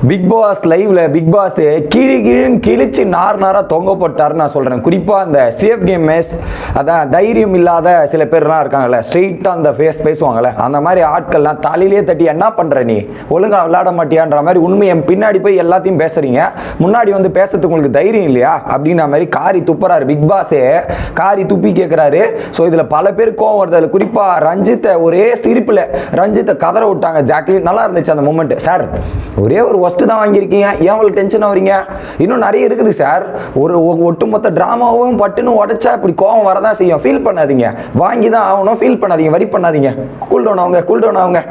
Big pass லைவ்ல big pass கீழின்னு கிழிச்சு நாரா தொங்க போட்டாருன்னு நான் சொல்றேன். குறிப்பா அந்த சேஃப் கேம் மேஸ், அதான் தைரியம் இல்லாத சில பேர்லாம் இருக்காங்கல்ல, ஸ்ட்ரெயிட்டா அந்த ஃபேஸ் பேசுவாங்கல்ல, அந்த மாதிரி ஆட்கள்லாம் தலையிலே தட்டி என்ன பண்ற நீ ஒழுங்கா விளையாட மாட்டியான்ற மாதிரி உண்மையை பின்னாடி போய் எல்லாத்தையும் பேசுறீங்க, முன்னாடி வந்து பேசுறதுக்கு உங்களுக்கு தைரியம் இல்லையா அப்படின்ற மாதிரி காரி துப்புறாரு பிக் பாஸே. காரி துப்பி கேட்கிறாரு. ஸோ இதுல பல பேர் கோவம் வருது. அதில் குறிப்பா ரஞ்சித்தை ஒரே சிரிப்புல ரஞ்சித்தை கதற விட்டாங்க. ஜாக்லின் நல்லா இருந்துச்சு அந்த மூமெண்ட். சார் ஒரே ஒரு ஒஸ்ட் தான் வாங்கியிருக்கீங்க, ஏன் உங்களுக்கு டென்ஷன் ஆகுறீங்க? இன்னும் நிறைய இருக்குது சார். ஒரு ஒட்டுமொத்த டிராமாவும் பட்டுன்னு உடைச்சா இப்படி கோவம் வரதான் செய்யும். ஃபீல் பண்ணாதீங்க, வாங்கி தான் ஆகணும். ஃபீல் பண்ணாதீங்க, வரி பண்ணாதீங்க, கூல்டவுன் ஆகுங்க.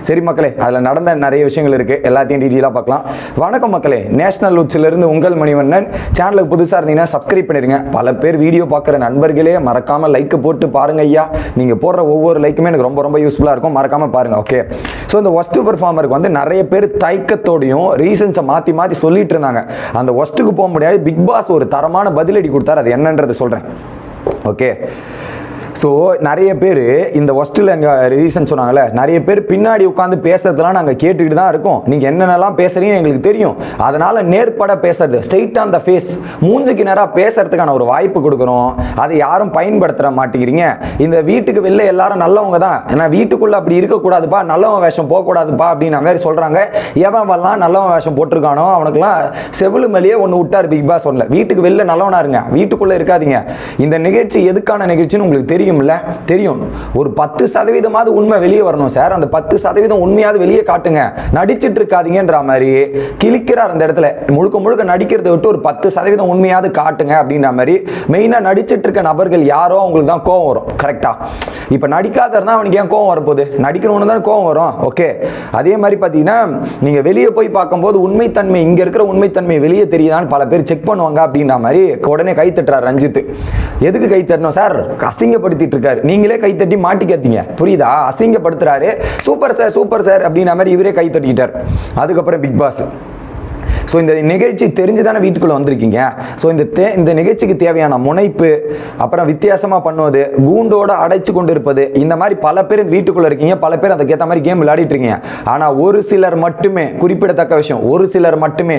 சரி மக்களே, அதில் நடந்த நிறைய விஷயங்கள் இருக்கு, எல்லாத்தையும் டீட்டெயிலாக பார்க்கலாம். வணக்கம் மக்களே, நேஷனல் உட்ஸ்ல இருந்து உங்கள் மணிவண்ணன். சேனலுக்கு புதுசாக இருந்தீங்கன்னா சப்ஸ்கிரைப் பண்ணிருங்க. பல பேர் வீடியோ பார்க்குற நண்பர்களே மறக்காம லைக் போட்டு பாருங்க ஐயா. நீங்க போடுற ஒவ்வொரு லைக்குமே எனக்கு ரொம்ப ரொம்ப யூஸ்ஃபுல்லாக இருக்கும், மறக்காம பாருங்க. ஓகே, ஸோ இந்த ஒஸ்ட் பெர்ஃபார்மருக்கு வந்து நிறைய பேர் தயக்கத்தோடையும் ரீசன்ஸை மாற்றி மாற்றி சொல்லிட்டு இருந்தாங்க. அந்த ஒஸ்ட்டுக்கு போக முடியாது. பிக் பாஸ் ஒரு தரமான பதிலடி கொடுத்தாரு. அது என்னன்றது சொல்கிறேன். ஓகே, ஸோ நிறைய பேர் இந்த ஒஸ்ட்டில் எங்கள் ரீசன் சொன்னாங்கல்ல, நிறைய பேர் பின்னாடி உட்காந்து பேசுறதுலாம் நாங்கள் கேட்டுக்கிட்டு தான் இருக்கோம். நீங்கள் என்னென்னலாம் பேசுறீங்கன்னு எங்களுக்கு தெரியும். அதனால் நேர்பட பேசுறது, ஸ்ட்ரெயிட்டாக அந்த ஃபேஸ் மூஞ்சுக்கு நேராக பேசுறதுக்கான ஒரு வாய்ப்பு கொடுக்குறோம். அதை யாரும் பயன்படுத்த மாட்டேங்கிறீங்க. இந்த வீட்டுக்கு வெளில எல்லாரும் நல்லவங்க தான், ஏன்னா வீட்டுக்குள்ளே அப்படி இருக்கக்கூடாதுப்பா, நல்லவன் வேஷம் போகக்கூடாதுப்பா அப்படின்னு மாதிரி சொல்கிறாங்க. எவன் வரலாம் நல்லவன் வேஷம் போட்டிருக்கானோ அவனுக்குலாம் செவிலு மேலேயே ஒன்று விட்டார் பிக் பாஸ் ஒன்றில். வீட்டுக்கு வெளில நல்லவனா இருங்க, வீட்டுக்குள்ளே இருக்காதீங்க. இந்த நிகழ்ச்சி எதுக்கான நிகழ்ச்சின்னு உங்களுக்கு தெரியும். ஒரு 10% உண்மை வெளியே வரணும் சார். அந்த 10% உண்மையாவது வெளியே காட்டுங்க, நடிச்சிட்டு இருக்காதீங்கன்ற மாதிரி கிழிக்கிறார் அந்த இடத்துல. முழுக்க முழுக்க நடிக்கிறத விட்டு ஒரு 10% உண்மையாவது காட்டுங்க அப்படின்ற மாதிரி. மெயினா நடிச்சிட்டு இருக்க நபர்கள் யாரோ அவங்களுக்கு தான் கோவம் வரும். கரெக்டா? இப்ப நடிக்காத இருந்தா அவனுக்கு ஏன் கோவம் வரப்போகுது? நடிக்கிறவனு தான் கோவம் வரும். ஓகே, அதே மாதிரி பாத்தீங்கன்னா நீங்க வெளியே போய் பார்க்கும்போது உண்மைத்தன்மை, இங்க இருக்கிற உண்மைத்தன்மை வெளியே தெரியுதான்னு பல பேர் செக் பண்ணுவாங்க அப்படின்ற மாதிரி உடனே கை தட்டுறாரு ரஞ்சித். எதுக்கு கை தட்டணும் சார்? அசிங்கப்படுத்திட்டு இருக்காரு, நீங்களே கை தட்டி மாட்டிக்காதீங்க, புரியுதா? அசிங்கப்படுத்துறாரு. சூப்பர் சார் சூப்பர் சார் அப்படின்ற மாதிரி இவரே கை தட்டிக்கிட்டார். அதுக்கப்புறம் பிக் பாஸ், ஸோ இந்த நிகழ்ச்சி தெரிஞ்சுதானே வீட்டுக்குள்ள வந்திருக்கீங்க. ஸோ இந்த நிகழ்ச்சிக்கு தேவையான முனைப்பு, அப்புறம் வித்தியாசமா பண்ணுவது, கூண்டோட அடைச்சு கொண்டு இருப்பது, இந்த மாதிரி பல பேர் வீட்டுக்குள்ள இருக்கீங்க. பல பேர் அதுக்கேற்ற மாதிரி கேம் விளையாடிட்டு இருக்கீங்க. ஆனா ஒரு சிலர் மட்டுமே, குறிப்பிடத்தக்க விஷயம், ஒரு சிலர் மட்டுமே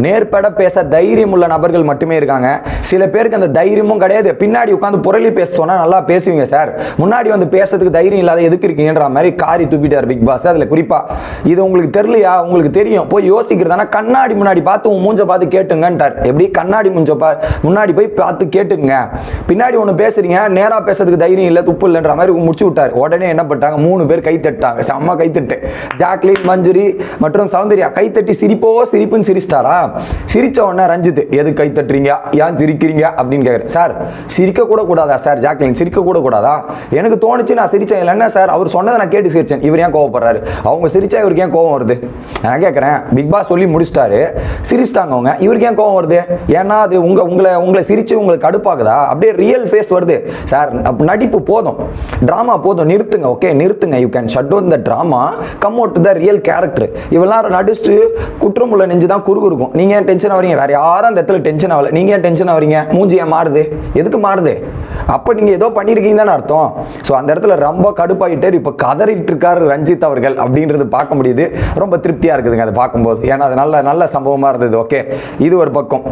நேர்பட பேச தைரியம் உள்ள நபர்கள் மட்டுமே இருக்காங்க. சில பேருக்கு அந்த தைரியமும் கிடையாது. பின்னாடி உட்காந்து புரளி பேச சொன்னா நல்லா பேசுவீங்க சார், முன்னாடி வந்து பேசுறதுக்கு தைரியம் இல்லாத எதுக்கு இருக்கீங்கன்ற மாதிரி காரி துப்பிட்டார் பிக் பாஸ். அதுல குறிப்பா இது உங்களுக்கு தெரியலையா? உங்களுக்கு தெரியும், போய் யோசிக்கிறதா கண்ணாடி முன்னாடி பார்த்து உன் மூஞ்ச பார்த்து கேட்டுங்கன்றார். எப்படி? கண்ணாடி முன்னாடி போய் பார்த்து கேட்டுங்க. பின்னாடி ஒண்ணு பேசுறீங்க, நேரா பேசுறதுக்கு தைரியம் இல்ல, துப்பு இல்லைன்ற மாதிரி முடிச்சு விட்டார். உடனே என்ன பண்ணிட்டாங்க? 3 பேர் கை தட்டாங்க. செம்ம கை தட்டு. ஜாக்லின், மஞ்சுரி மற்றும் சௌந்தர்யா கை தட்டி சிரிப்புன்னு சிரிச்சிட்டாரா? சிரிச்ச உடனே ரஞ்சித், எது கை தட்டுறீங்க, ஏன் சிரிக்கிறீங்க அப்படின்னு கேட்குறேன். சார் சிரிக்க கூட கூடாதா சார்? ஜாக்லின் சிரிக்க கூட கூடாதா? எனக்கு தோணுச்சு, நான் சிரிச்சேன். இல்லைன்னா சார் அவர் சொன்னதை நான் கேட்டு சிரிச்சேன். இவர் ஏன் கோவப்படுறாரு? அவங்க சிரிச்சா இவருக்கு ஏன் கோவம் வருது? நான் கேட்கறேன். பிக் பாஸ் சொல்லி முடிச்சிட்டாரு, சிரிச்சிட்டாங்க அவங்க, இவருக்கு ஏன் கோவம் வருது? ஏன்னா அது உங்களை சிரிச்சு உங்களுக்கு கடுப்பாகுதா? அப்படியே ரியல் ஃபேஸ் வருது. சார் நடிப்பு போதும், டிராமா போதும், நிறுத்துங்க. ஓகே நிறுத்துங்க. You can shut down the drama, come out to the real character. இவெல்லாம் நடிச்சுட்டு குற்றமுள்ள நெஞ்சு தான் குறுகு இருக்கும். நீங்க ஏன் டென்ஷன் ஆவறீங்க? வேற யாரும் அந்த இடத்துல டென்ஷன் ஆகல, நீங்க ஏன் டென்ஷன் ஆவறீங்க? மூஞ்சி ஏன் மாறுது? எதுக்கு மாறுது? அப்ப நீங்க ஏதோ பண்ணிருக்கீங்க தானே அர்த்தம். சோ அந்த இடத்துல ரொம்ப கடுப்பாயிட்டாரு. இப்ப கதறிட்டு இருக்காரு ரஞ்சித் அவர்கள் அப்படின்றது பார்க்க முடியுது. ரொம்ப திருப்தியா இருக்குதுங்க அதை பார்க்கும்போது. ஏன்னா அது நல்ல சம்பவமா இருந்தது. ஓகே, இது ஒரு பக்கம்.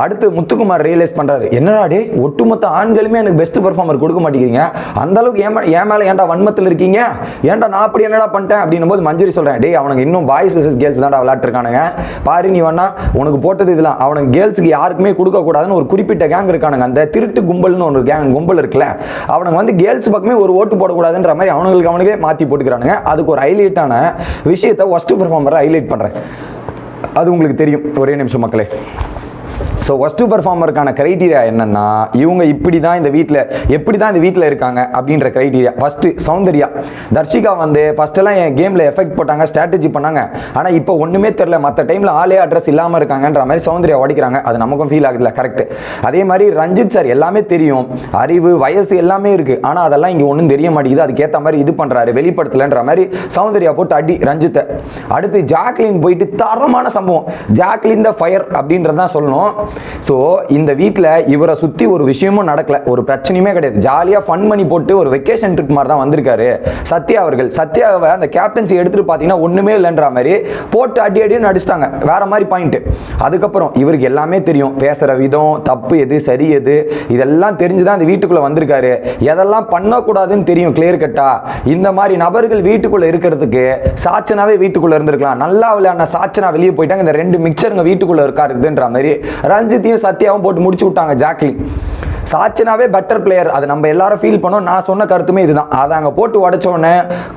அடுத்து முத்துக்குமார் ரியலைஸ் பண்றாரு, என்னடா டே ஒட்டுமொத்த ஆண்களுமே எனக்கு பெஸ்ட் பெர்ஃபார்மர் கொடுக்க மாட்டேங்கிறீங்க, அந்த அளவுக்கு ஏன் மேல ஏன்டா வன்மத்தில் இருக்கீங்க, ஏன்டா நான் அப்படி என்னடா பண்ணிட்டேன் அப்படின்னும் போது மஞ்சுரி சொல்றேன், டே அவனுக்கு இன்னும் பாய்ஸ் வெர்சஸ் கேர்ள்ஸ் தான்டா விளையாட்டு இருக்கானுங்க பாரு, நீ வேணா உனக்கு போட்டது இதெல்லாம் அவனுக்கு கேர்ள்ஸுக்கு யாருக்குமே கொடுக்க கூடாதுன்னு ஒரு குறிப்பிட்ட கேங் இருக்கானுங்க. அந்த திருட்டு கும்பல்னு ஒரு கும்பல் இருக்குல்ல, அவனுக்கு வந்து கேர்ள்ஸ் பக்கமே ஒரு ஓட்டு போடக்கூடாதுன்ற மாதிரி அவனுங்களே மாத்தி போட்டுக்கிறானுங்க. அதுக்கு ஒரு ஹைலைட்டான விஷயத்தை ஒஸ்ட் பெர்ஃபார்மரை ஹைலைட் பண்றேன். அது உங்களுக்கு தெரியும். ஒரே நிமிஷம் மக்களே. ஸோ ஒஸ்ட் பெர்ஃபார்மருக்கான கிரைட்டீரியா என்னன்னா, இவங்க இப்படி தான் இந்த வீட்டில் இருக்காங்க அப்படின்ற கிரைட்டீரியா. ஃபர்ஸ்ட் சௌந்தர்யா, தர்ஷிகா வந்து ஃபர்ஸ்ட் எல்லாம் என் கேம்ல எஃபெக்ட் போட்டாங்க, ஸ்ட்ராட்டஜி பண்ணாங்க. ஆனால் இப்போ ஒண்ணுமே தெரியல, மற்ற டைம்ல ஆளே அட்ரஸ் இல்லாமல் இருக்காங்கன்ற மாதிரி சௌந்தர்யா உடைக்கிறாங்க. அது நமக்கும் ஃபீல் ஆகுதுல, கரெக்ட். அதே மாதிரி ரஞ்சித் சார் எல்லாமே தெரியும், அறிவு வயசு எல்லாமே இருக்கு, ஆனால் அதெல்லாம் இங்கே ஒன்றும் தெரிய மாட்டேங்குது. அதுக்கேற்ற மாதிரி இது பண்றாரு, வெளிப்படுத்தலன்ற மாதிரி சௌந்தர்யா போட்டு அடி ரஞ்சித்தை. அடுத்து ஜாக்லின் போயிட்டு தரமான சம்பவம், ஜாக்லின் த ஃபயர் அப்படின்றதான் சொல்லணும். ஸோ இந்த வீட்டில் இவரை சுற்றி ஒரு விஷயமும் நடக்கல, ஒரு பிரச்சனையுமே கிடையாது. ஜாலியாக ஃபன் பண்ணி போட்டு ஒரு வெக்கேஷன் ட்ரிப் மாதிரி தான் வந்திருக்காரு சத்யா அவர்கள். சத்யாவை அந்த கேப்டன்சி எடுத்துட்டு பார்த்தீங்கன்னா ஒன்றுமே இல்லைன்ற மாதிரி போட்டு அடின்னு அடிச்சிட்டாங்க. வேற மாதிரி பாயிண்ட். அதுக்கப்புறம் இவருக்கு எல்லாமே தெரியும், பேசுகிற விதம், தப்பு எது சரி எது இதெல்லாம் தெரிஞ்சுதான் அந்த வீட்டுக்குள்ளே வந்திருக்காரு. எதெல்லாம் பண்ணக்கூடாதுன்னு தெரியும் கிளியர் கட்டா. இந்த மாதிரி நபர்கள் வீட்டுக்குள்ளே இருக்கிறதுக்கு சாச்சனாவே வீட்டுக்குள்ளே இருந்திருக்கலாம். நல்லா விளையாடின சாச்சனா வெளியே போயிட்டாங்க, இந்த ரெண்டு மிக்சருங்க வீட்டுக்குள்ளே இருக்காருன்ற மாதிரி ரஞ்சித்தையும் சத்யாவும் போட்டு முடிச்சு விட்டாங்க. ஜாக்லின் சாச்சனாவே பெட்டர் பிளேயர், அது நம்ம எல்லாரும் ஃபீல் பண்ணோம். நான் சொன்ன கருத்துமே இதுதான். அதை அங்கே போட்டு உடச்சோடனே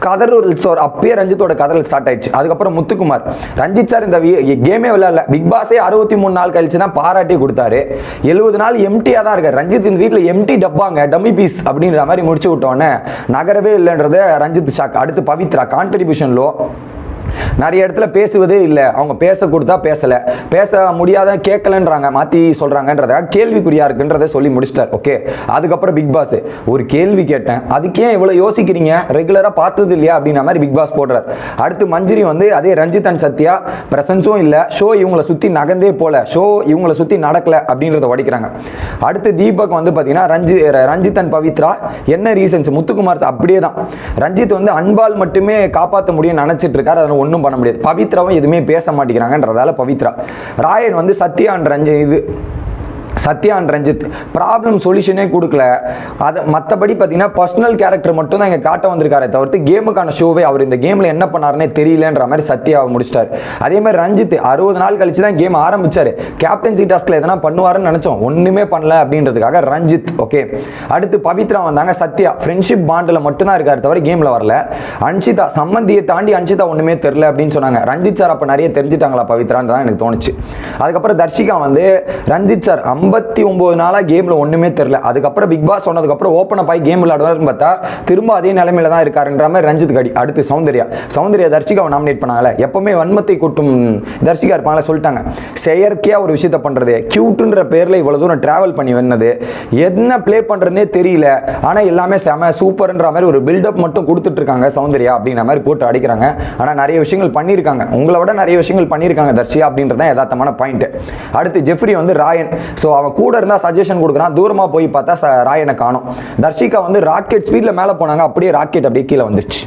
கதறல் அப்பயே ரஞ்சித்தோட கதறல் ஸ்டார்ட் ஆயிடுச்சு. அதுக்கப்புறம் முத்துக்குமார், ரஞ்சித் சார் இந்த கேமே விளையாடல, பிக் பாஸே 63 நாள் கழிச்சு தான் பாராட்டி கொடுத்தாரு. 70 நாள் எம்டியா தான் இருக்காரு ரஞ்சித். இந்த வீட்டில் எம்டி டப்பாங்க, டம்மி பீஸ் அப்படின்ற மாதிரி முடிச்சு விட்டோன்னே நகரவே இல்லைன்றத ரஞ்சித் ஷாக். அடுத்து பவித்ரா கான்ட்ரிபியூஷன் லோ, நிறைய இடத்துல பேசுவதே இல்லை. அவங்க பேச கொடுத்தா பேசல, பேச முடியாத கேட்கலன்றாங்க, மாற்றி சொல்கிறாங்கன்றதாக கேள்விக்குறியா இருக்குன்றதை சொல்லி முடிச்சிட்டார். ஓகே, அதுக்கப்புறம் பிக் பாஸ் ஒரு கேள்வி கேட்டேன், அதுக்கே இவ்வளோ யோசிக்கிறீங்க, ரெகுலராக பார்த்தது இல்லையா அப்படின்ற மாதிரி பிக் பாஸ் போடுறார். அடுத்து மஞ்சரி வந்து அதே ரஞ்சித் அண்ட் சத்யா பிரசன்ஸும் இல்லை, ஷோ இவங்களை சுற்றி நகர்ந்தே போல, ஷோ இவங்களை சுற்றி நடக்கல அப்படின்றத உடைக்கிறாங்க. அடுத்து தீபக் வந்து பார்த்தீங்கன்னா ரஞ்சித் அண்ட் பவித்ரா என்ன ரீசன்ஸ், முத்துக்குமார் அப்படியே தான். ரஞ்சித் வந்து அன்பால் மட்டுமே காப்பாற்ற முடியும்னு நினச்சிட்டு இருக்காரு, அதில் ஒன்றும் பண்ண முடியாது. பவித்ராவும் எதுவுமே பேச மாட்டேங்கிறாங்கன்றதால பவித்ரா. ராயன் வந்து சத்யா அண்ட் ரஞ்சித் ப்ராப்ளம் சொல்யூஷனே கொடுக்கல. அதை மற்றபடி பார்த்தீங்கன்னா பர்சனல் கேரக்டர் மட்டும் தான் இங்கே காட்ட வந்திருக்காரு தவிர்த்து கேமுக்கான ஷோவே அவர் இந்த கேமில் என்ன பண்ணாருன்னே தெரியலன்ற மாதிரி சத்யாவை முடிச்சிட்டார். அதே மாதிரி ரஞ்சித் 60 நாள் கழிச்சு தான் கேம் ஆரம்பிச்சார். கேப்டன்சி டாஸ்கில் எதனா பண்ணுவாருன்னு நினச்சோம், ஒன்றுமே பண்ணல அப்படின்றதுக்காக ரஞ்சித். ஓகே, அடுத்து பவித்ரா வந்தாங்க. சத்யா ஃப்ரெண்ட்ஷிப் பாண்டில் மட்டும்தான் இருக்காரு தவிர கேமில் வரல. அன்ஷிதா சம்மந்தியை தாண்டி அன்ஷிதா ஒன்றுமே தெரில அப்படின்னு சொன்னாங்க. ரஞ்சித் சார் அப்போ நிறைய தெரிஞ்சிட்டாங்களா பவித்ரான்னு தான் எனக்கு தோணுச்சு. அதுக்கப்புறம் தர்ஷிகா வந்து ரஞ்சித் சார் 59 நாளாக கேமில் ஒன்றுமே தெரில, அதுக்கப்புறம் பிக் பாஸ் சொன்னதுக்கப்புறம் ஓப்பன் அப் ஆகி கேம் விளையாடுவார்னு பார்த்தா திரும்ப அதே நிலைமையில தான் இருக்காருன்ற மாதிரி ரஞ்சித் கடி. அடுத்து சௌந்தர்யா தர்ஷிகாவை நாமினேட் பண்ணாங்கல்ல, எப்பவுமே வன்மத்தை கொட்டும் தர்ஷிகா இருப்பாங்களே சொல்லிட்டாங்க. செயற்கையாக ஒரு விஷயத்த பண்ணுறது, கியூட்டுன்ற பேரில் இவ்வளோ தூரம் ட்ராவல் பண்ணி வந்தது, என்ன ப்ளே பண்ணுறதுனே தெரியல, ஆனால் எல்லாமே செம சூப்பர்ன்ற மாதிரி ஒரு பில்டப் மட்டும் கொடுத்துட்டு இருக்காங்க சௌந்தர்யா அப்படின்ற மாதிரி போட்டு அடிக்கிறாங்க. ஆனால் நிறைய விஷயங்கள் பண்ணியிருக்காங்க, உங்களை விட நிறைய விஷயங்கள் பண்ணியிருக்காங்க தர்ஷிகா அப்படின்றதான் யதார்த்தமான பாயிண்ட். அடுத்து ஜெஃப்ரி வந்து ராயன், ஸோ அவன் கூட இருந்தால் சஜஷன் கொடுக்குறான், தூரமாக போய் பார்த்தா ராயனை காணும். தர்ஷிகா வந்து ராக்கெட் ஸ்பீடில் மேலே போனாங்க, அப்படியே ராக்கெட் அப்படியே கீழே வந்துச்சு.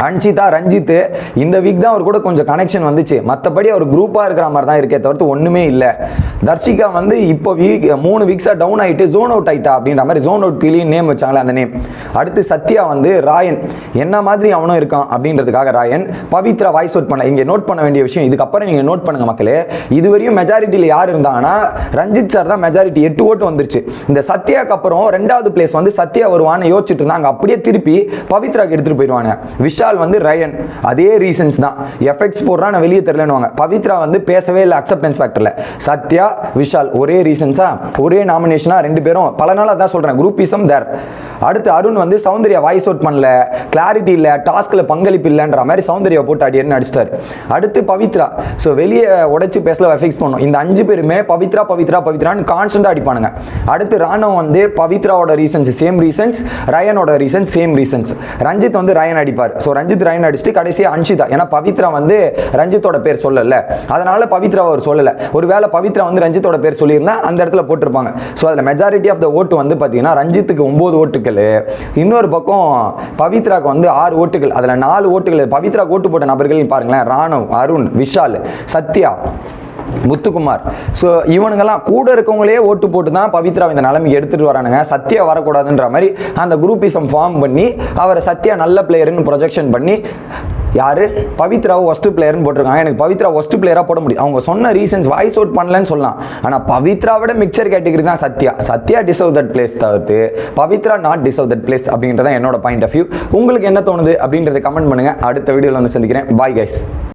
அன்ஷிதா ரஞ்சித் இந்த வீக் தான் அவர் கூட கொஞ்சம் கனெக்ஷன் வந்துச்சு, மற்றபடி அவர் குரூப்பாக இருக்கிற மாதிரி தான் இருக்கே தவிர்த்து ஒன்றுமே இல்லை. தர்ஷிகா வந்து இப்போ 3 வீக்ஸாக டவுன் ஆகிட்டு ஜோன் அவுட் ஆகிட்டா அப்படின்ற மாதிரி ஜோன் அவுட் கீழே நேம் வச்சாங்களே அந்த நேம். அடுத்து சத்யா வந்து ராயன் என்ன மாதிரி அவனும் இருக்கான் அப்படின்றதுக்காக ராயன். பவித்ரா வாய்ஸ் அவுட் பண்ண. இங்கே நோட் பண்ண வேண்டிய விஷயம், இதுக்கப்புறம் நீங்கள் நோட் பண்ணுங்க மக்களே, இதுவரையும் மெஜாரிட்டியில் யார் இருந்தாங்கன்னா ரஞ்சித் சார் தான் மெஜாரிட்டி, 8 ஓட்டு வந்துருச்சு. இந்த சத்யாக்கு அப்புறம் 2வது பிளேஸ் வந்து சத்யா வருவான்னு யோசிச்சுட்டு இருந்தாங்க, அப்படியே திருப்பி பவித்ராக்கு எடுத்துகிட்டு போயிடுவாங்க. விஷால் வந்து ரயன், அதே ரீசன்ஸ் தான். எஃபெக்ட்ஸ் போடுறா நான் வெளியே தெரியலன்னு. பவித்ரா வந்து பேசவே இல்லை அக்செப்டன்ஸ் ஃபேக்டர்ல. சத்யா விஷால் ஒரே ரீசன்ஸா, ஒரே நாமினேஷனா, 2 பேரும் பல நாள் அதான் சொல்றேன், குரூப்பிசம் தேர். அடுத்து அருண் வந்து சௌந்தர்யா வாய்ஸ் அவுட் பண்ணல, கிளாரிட்டி இல்லை, டாஸ்க்ல பங்களிப்பு இல்லைன்ற மாதிரி சௌந்தர்யா போட்டு அடின்னு அடிச்சிட்டாரு. அடுத்து பவித்ரா, ஸோ வெளியே உடைச்சு பேசல ஃபிக்ஸ் பண்ணும். இந்த 5 பேருமே பவித்ரா பவித்ரா பவித்ரான்னு கான்ஸ்டன்டா அடிப்பானுங்க. அடுத்து ராணவ் வந்து பவித்ராவோட ரீசன்ஸ் சேம் ரீசன்ஸ், ரயனோட ரீசன்ஸ் சேம் ரீசன்ஸ். ரஞ்சித் வந்து ரயன் அடிப்பார். ஸோ ரஞ்சித் ரயன் அடிச்சுட்டு கடைசியாக அன்ஷிதா, ஏன்னா பவித்ரா வந்து ரஞ்சித்தோட பேர் சொல்லல, அதனால பவித்ரா அவர் சொல்லல. ஒருவேளை பவித்ரா வந்து ரஞ்சித்தோட பேர் சொல்லியிருந்தா அந்த இடத்துல போட்டிருப்பாங்க. ஸோ அதில் மெஜாரிட்டி ஆஃப் த ஓட்டு வந்து பார்த்தீங்கன்னா ரஞ்சித்துக்கு 9 ஓட்டுகள், இன்னொரு பக்கம் பவித்ராக்கு வந்து 6 ஓட்டுகள். அதில் 4 ஓட்டுகள் பவித்ரா ஓட்டு போட்ட நபர்கள் பாருங்களேன், ராணவ், அருண், விஷால், சத்யா, முத்துக்குமார். ஸோ இவனுங்கெல்லாம் கூட இருக்கவங்களே ஓட்டு போட்டு தான் பவித்ரா இந்த நிலைமைக்கு எடுத்துட்டு வரானுங்க. சத்யா வரக்கூடாதுன்ற மாதிரி அந்த குரூப்பிசம் ஃபார்ம் பண்ணி அவரை சத்யா நல்ல பிளேயர்னு ப்ரொஜெக்ஷன் பண்ணி யாரு பவித்ராவை ஒஸ்ட் பிளேயர்னு போட்டிருக்காங்க. எனக்கு பவித்ரா ஒஸ்ட் பிளேயராக போட முடியும், அவங்க சொன்ன ரீசன்ஸ் வாய்ஸ் அவுட் பண்ணலன்னு சொல்லலாம். ஆனால் பவித்ராவோட மிக்சர் கேட்டகரி தான் Sathya. Sathya deserve that place தவிர்த்து Pavithra not deserve that place அப்படின்றதான் என்னோட பாயிண்ட் ஆஃப் வியூ. உங்களுக்கு என்ன தோணுது அப்படின்றத கமெண்ட் பண்ணுங்க. அடுத்த வீடியோவில் வந்து சந்திக்கிறேன். Bye guys.